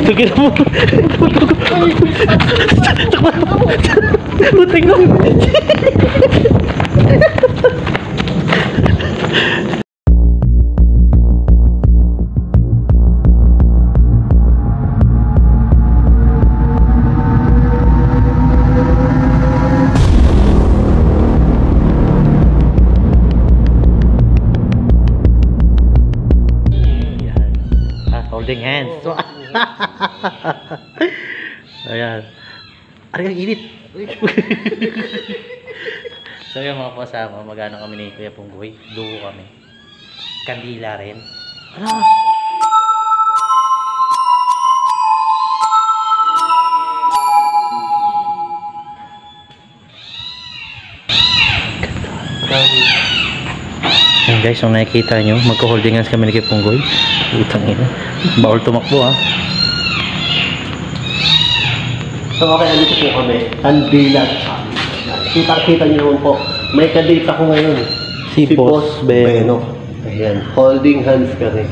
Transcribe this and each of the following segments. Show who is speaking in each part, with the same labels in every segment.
Speaker 1: Tugin mo. Butik na. Holding hands. Ayan. Aray, ang init. So yung mga kasama, mag-ano kami ni Kuya Punggoy. Duo kami. Kandila rin. Ano? Ayan guys, kung nakikita nyo, magka-holding hands kami ni Kuya Punggoy. Utang ina. Bawal tumakbo ha.
Speaker 2: So okay, andito po kami. Kandila. Kita nyo naman po. May kadate ako ngayon.
Speaker 1: Si Boss Beno.
Speaker 2: Ayan. Holding hands kami.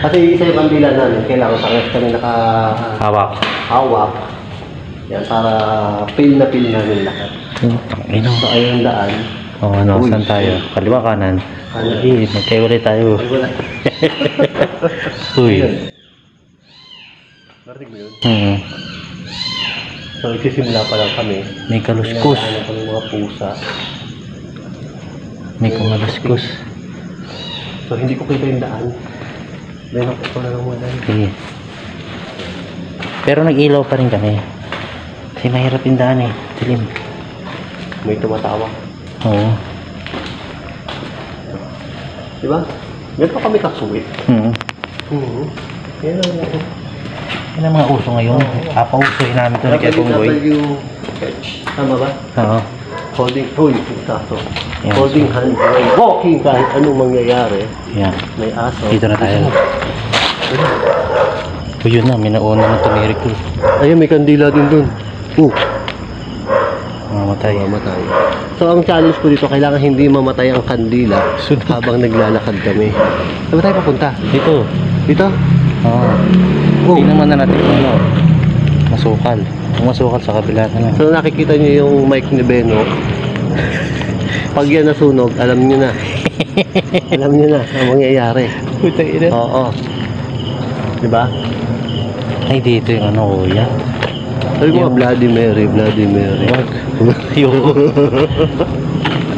Speaker 2: Kasi isa yung kandila namin. Kailangan parehas kami
Speaker 1: Hawak.
Speaker 2: Yan, para feel namin lahat.
Speaker 1: Ino.
Speaker 2: So ayun daan.
Speaker 1: Oh, ano, saan tayo? Kaliwa, kanan. Ay, magkaiwalay tayo.
Speaker 2: Ay, wala.
Speaker 1: Uy.
Speaker 2: Narinig mo yun? So, isisimula pa lang kami.
Speaker 1: May kaluskos.
Speaker 2: Ano pa ng mga pusa.
Speaker 1: May kumaluskos.
Speaker 2: So, hindi ko kita yung daan. Meron ko na lang wala.
Speaker 1: Okay. Pero nag-ilaw pa rin kami. Kasi mahirap yung daan eh. Dilim.
Speaker 2: May tumatawa.
Speaker 1: Oo.
Speaker 2: Diba? Meron pa kami kasuwit. Yan lang ako.
Speaker 1: Yan ang mga uso ngayon. Papausoy namin ito na Kuya Punggoy.
Speaker 2: Tama ba?
Speaker 1: Oo.
Speaker 2: Holding, sakto.
Speaker 1: Yan.
Speaker 2: Holding hand, walking kahit anong mangyayari.
Speaker 1: Yan.
Speaker 2: May aso.
Speaker 1: Dito na tayo. O yun na, may nauna na tumirik ko.
Speaker 2: Ayun, may kandila din dun.
Speaker 1: Mamatay.
Speaker 2: So, ang challenge ko dito, kailangan hindi mamatay ang kandila habang naglalakad kami. Saan ba tayo papunta?
Speaker 1: Dito.
Speaker 2: Dito?
Speaker 1: Oo. Tingnan naman na natin kung ano. Masukal. Kung masukal sa kabila na lang.
Speaker 2: So, nakikita niyo yung mic ni Beno. Pag yan nasunog, alam niyo na. Alam niyo na ang mangyayari.
Speaker 1: Putang ina.
Speaker 2: Oo. Diba?
Speaker 1: Ay, dito yung ano, kuya.
Speaker 2: Sabi ko, Bloody Mary.
Speaker 1: Wag.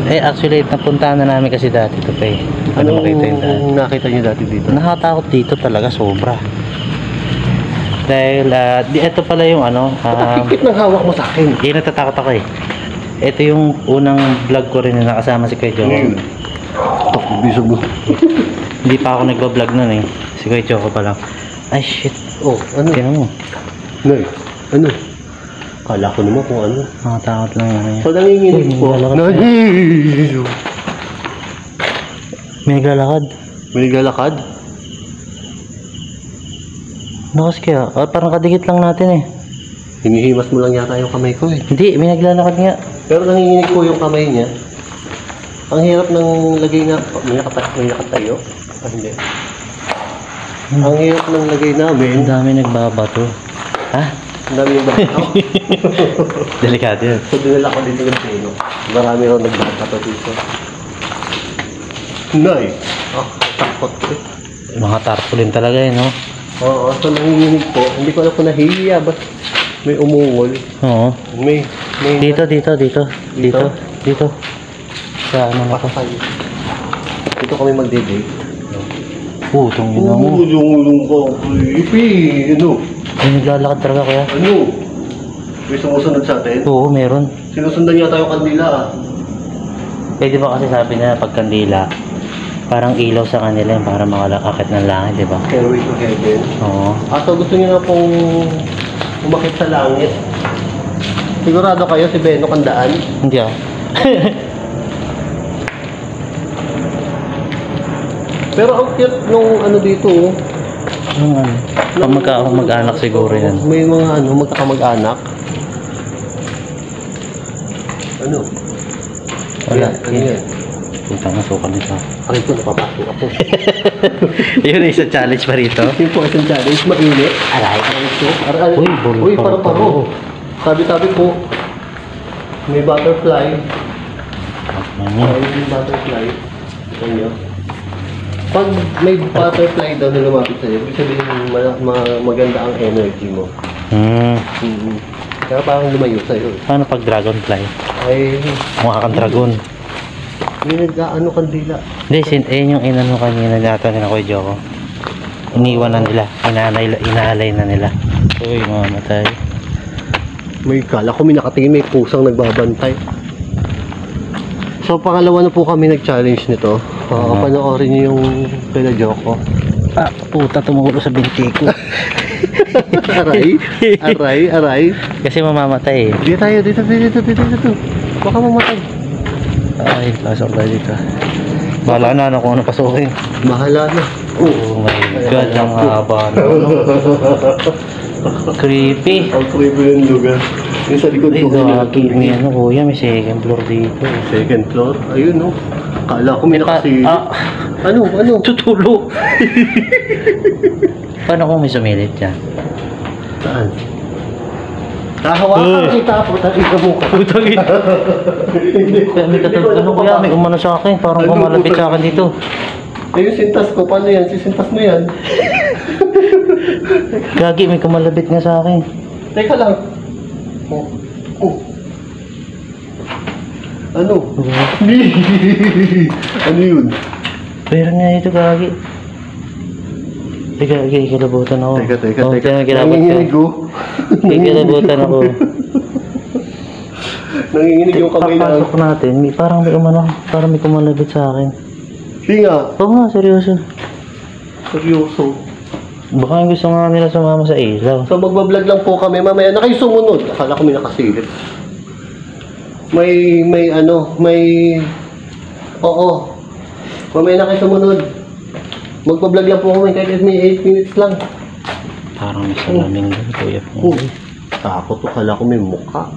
Speaker 1: Eh, actually, napuntahan na namin kasi dati ito pa eh.
Speaker 2: Ano
Speaker 1: makita yung daan?
Speaker 2: nakita niyo dati dito?
Speaker 1: Nakatakot dito talaga, sobra. Dahil, ito pala yung ano.
Speaker 2: Pakikit ng hawak mo sa akin.
Speaker 1: Hindi, natatakot ako eh. Ito yung unang vlog ko rin na nakasama si Kuya Joko.
Speaker 2: Bisog mo.
Speaker 1: Hindi pa ako nagbablog nun eh. Si Kuya Joko pa lang. Ay, shit.
Speaker 2: Oh, ano?
Speaker 1: Tingnan mo.
Speaker 2: Nay, ano? Kala ko naman kung ano.
Speaker 1: Nakatakot lang yan.
Speaker 2: So, nanginginig po.
Speaker 1: May naglalakad.
Speaker 2: May naglalakad?
Speaker 1: Nakas kaya. Parang kadikit lang natin eh.
Speaker 2: Hinihimas mo lang yata yung kamay ko eh.
Speaker 1: Hindi, may naglalakad nga.
Speaker 2: Pero nanginginig po yung kamay niya. Ang hirap ng lagay na... May nakatayo? Ah, hindi. Ang hirap ng lagay namin.
Speaker 1: Ang dami nagbabato. Ha?
Speaker 2: Ang dami yung bato.
Speaker 1: Delikado yun.
Speaker 2: So, dinala ko dito ng pino. Marami rin nagbato dito. Nay! Ah, takot ko eh.
Speaker 1: Mga tarpaulin talaga eh, no?
Speaker 2: Oo, so nanginginig po. Hindi ko alam kung nahihiya. Ba't may umungol?
Speaker 1: Oo.
Speaker 2: May
Speaker 1: Dito. Dito. Sa ano na to?
Speaker 2: Pakasay. Dito kami magde-date.
Speaker 1: Itong ina mo.
Speaker 2: Yung ko. Ipi, ano?
Speaker 1: May naglalakad talaga kaya?
Speaker 2: Ano? May sumusunod sa atin?
Speaker 1: Oo, meron.
Speaker 2: Sinusundan niya tayo kandila ah.
Speaker 1: Pwede ba kasi sabi na pag kandila, parang ilaw sa kanila yung para makalakakit ng langit, di ba?
Speaker 2: Stairway to heaven.
Speaker 1: Oo.
Speaker 2: So gusto niyo na pong umakit sa langit. Sigurado kayo si Beno kandaan?
Speaker 1: Hindi ah.
Speaker 2: Pero ang cute nung ano dito oh.
Speaker 1: Yung ano, mag-anak siguro yan.
Speaker 2: May mga ano, magkakamag-anak. Ano?
Speaker 1: Wala.
Speaker 2: Ano yan?
Speaker 1: Puntang nasukan nito.
Speaker 2: Aray ko, napapasok ako.
Speaker 1: Yun, isa challenge pa rito.
Speaker 2: Yung po isang challenge, mainit.
Speaker 1: Alay.
Speaker 2: Aray ko. Aray,
Speaker 1: Uy, bul-
Speaker 2: Uy,
Speaker 1: paro-
Speaker 2: paro-paro. Sabi-sabi po, may butterfly.
Speaker 1: Ano?
Speaker 2: May butterfly. Ito nyo. Pag may butterfly daw na lumapit sa'yo, ibig sabihin maganda ang energy mo. Kaya parang lumayo sa'yo.
Speaker 1: Paano pag dragonfly?
Speaker 2: Ay,
Speaker 1: Mukha kang dragon.
Speaker 2: may nag-ano kandila.
Speaker 1: Hindi, ayun yung inano kanina natin na Kuya Joko. Iniwan na nila. Inaalay na nila. Uy, mamatay.
Speaker 2: May kala ko, may nakatingin, may pusang nagbabantay. So, pangalawa na po kami nag-challenge nito. Panoorin niyo yung Kuya Joko.
Speaker 1: Ah, puta, tumulo sa binti ko.
Speaker 2: Aray.
Speaker 1: Kasi mamamatay eh.
Speaker 2: Dito. Baka mamatay.
Speaker 1: Ay, pasok tayo dito. Bahala na ano kung ano pasukin.
Speaker 2: Bahala na.
Speaker 1: Oh my God, ang haba na. Creepy.
Speaker 2: Ang creepy yung lugar. Yung sa likod
Speaker 1: Ay,
Speaker 2: ko.
Speaker 1: gagi. May ano kuya, may second floor dito.
Speaker 2: Second floor. Ayun, no. Kala ko may nakasilip. Ano?
Speaker 1: Tutulo. Paano kung may sumilip dyan?
Speaker 2: Saan? Hawakan kita po. Takita mo ka.
Speaker 1: Putang ina. May katulad ano kuya, may umano sa akin. Parang kumalapit sa akin dito.
Speaker 2: Yung sintas ko. Paano yan? Sisintas mo yan.
Speaker 1: Gagi, may kumalapit nga sa akin.
Speaker 2: Teka lang. Ano? Ano yun?
Speaker 1: Pero nga ito, gagi. Teka, kilabutan ako.
Speaker 2: Teka.
Speaker 1: Oh, kilabutan.
Speaker 2: Nanginginig ko.
Speaker 1: Kilabutan ako.
Speaker 2: Nanginginig yung kamay na.
Speaker 1: Papasok natin, parang may umano, parang may kumalapit sa akin.
Speaker 2: Di nga.
Speaker 1: Oo nga, seryoso.
Speaker 2: Seryoso.
Speaker 1: Baka yung gusto nga nila sumama sa ilaw.
Speaker 2: So magbablog lang po kami mamaya na kayo sumunod. Akala ko may nakasilip. Oo. Mamaya na kayo sumunod. Magbablog lang po kami kahit may 8 minutes lang.
Speaker 1: Parang may salamin doon, kuya.
Speaker 2: Takot ko, akala ko may mukha.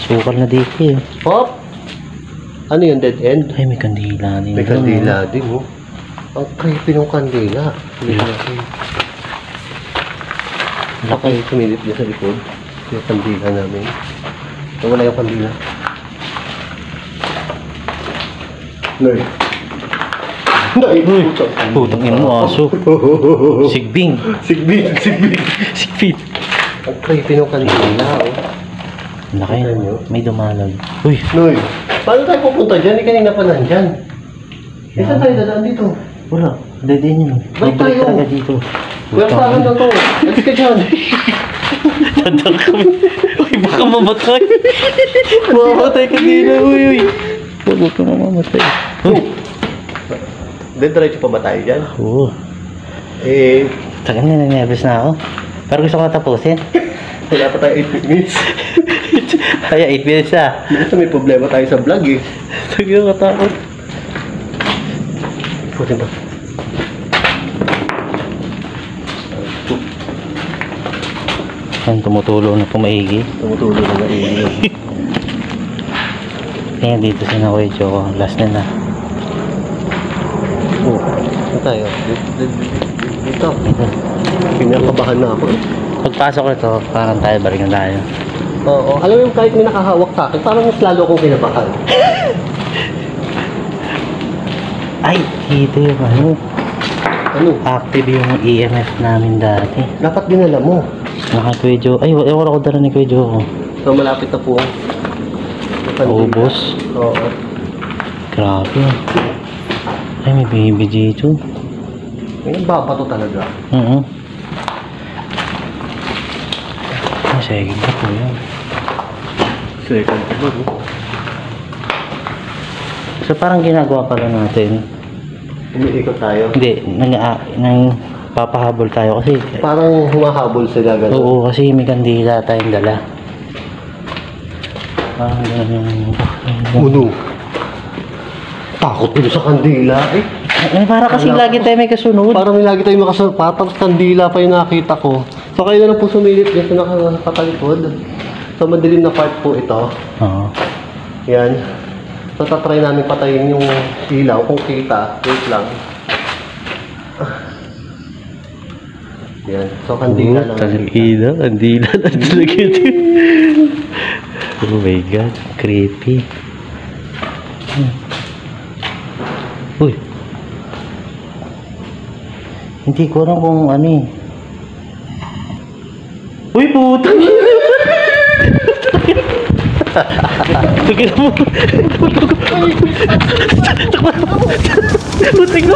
Speaker 1: Sukal na dito eh.
Speaker 2: Pop! Ano yung dead end?
Speaker 1: Ay, may kandila din.
Speaker 2: May kandila din, oh. Ang creepy ng kandila. Baka yung sumilip niya sa likod. Yung kandila namin. Nawala yung kandila. Nay!
Speaker 1: Putang ina mo, aso. Sigbing.
Speaker 2: Sigbit!
Speaker 1: Sigbit.
Speaker 2: Ang creepy ng kandila, oh.
Speaker 1: Laki na. May dumalag. Uy!
Speaker 2: Noy! Paano tayo pupunta dyan? Kanina pa nandyan. Saan tayo dadaan dito?
Speaker 1: Wala. Dadin yun.
Speaker 2: Balik
Speaker 1: Babalik
Speaker 2: tayo.
Speaker 1: talaga dito.
Speaker 2: Kuya, saan na to? Alis ka dyan.
Speaker 1: Tandang kami. Uy, baka mamatay. Mamatay ka din na. Uy. Huwag ka mamamatay.
Speaker 2: Diretso pa ba tayo dyan?
Speaker 1: Oo.
Speaker 2: Tagal
Speaker 1: na, nervous na ako. Pero gusto ko tapusin.
Speaker 2: Wala pa tayo 8 minutes.
Speaker 1: Kaya 8 minutes na.
Speaker 2: Minsan may problema tayo sa vlog eh.
Speaker 1: Sige, katakot.
Speaker 2: Putin ba?
Speaker 1: Yan, tumutulo na pumaigi.
Speaker 2: Tumutulo na na iyo.
Speaker 1: Kaya dito si Kuya Joko. Last na na.
Speaker 2: Saan tayo? Dito. Pinakabahan na ako.
Speaker 1: Pagpasok ito, parang tayo, balik na tayo.
Speaker 2: Oo. Alam mo yung kahit may nakahawak sa akin, parang mas lalo akong kinabahan.
Speaker 1: Ay, dito yung ano.
Speaker 2: Ano?
Speaker 1: Active yung EMF namin dati.
Speaker 2: Dapat dinala mo.
Speaker 1: Kuya Joko. Ay, ewan ako dala ni Kuya Joko.
Speaker 2: So malapit na po.
Speaker 1: Ubos.
Speaker 2: Oo.
Speaker 1: Grabe. Ay, may baby dito.
Speaker 2: May babato talaga.
Speaker 1: Ay, second pa po yan.
Speaker 2: Second ba, no?
Speaker 1: So, parang ginagawa pala natin.
Speaker 2: Umiikot tayo.
Speaker 1: Hindi, papahabol tayo kasi.
Speaker 2: Parang humahabol sila gano'n.
Speaker 1: Oo, kasi may kandila tayong dala. Parang gano'n yung...
Speaker 2: Uno. Takot dito sa kandila.
Speaker 1: Para kasi lagi tayo may kasunod.
Speaker 2: Parang may lagi tayo makasunod. Tapos kandila pa yung nakita ko. So kayo na lang po sumilip dyan sa nakatalikod. So, madilim na part po ito.
Speaker 1: Oo.
Speaker 2: Yan. So, tatry namin patayin yung ilaw kung kita. Wait lang. Yan. So, kandila lang.
Speaker 1: Kandila. Kandila na talaga ito. Oh my God. Creepy. Uy. Hindi ko alam kung ano eh. Uy, putang ina. Tignan mo. Putik na.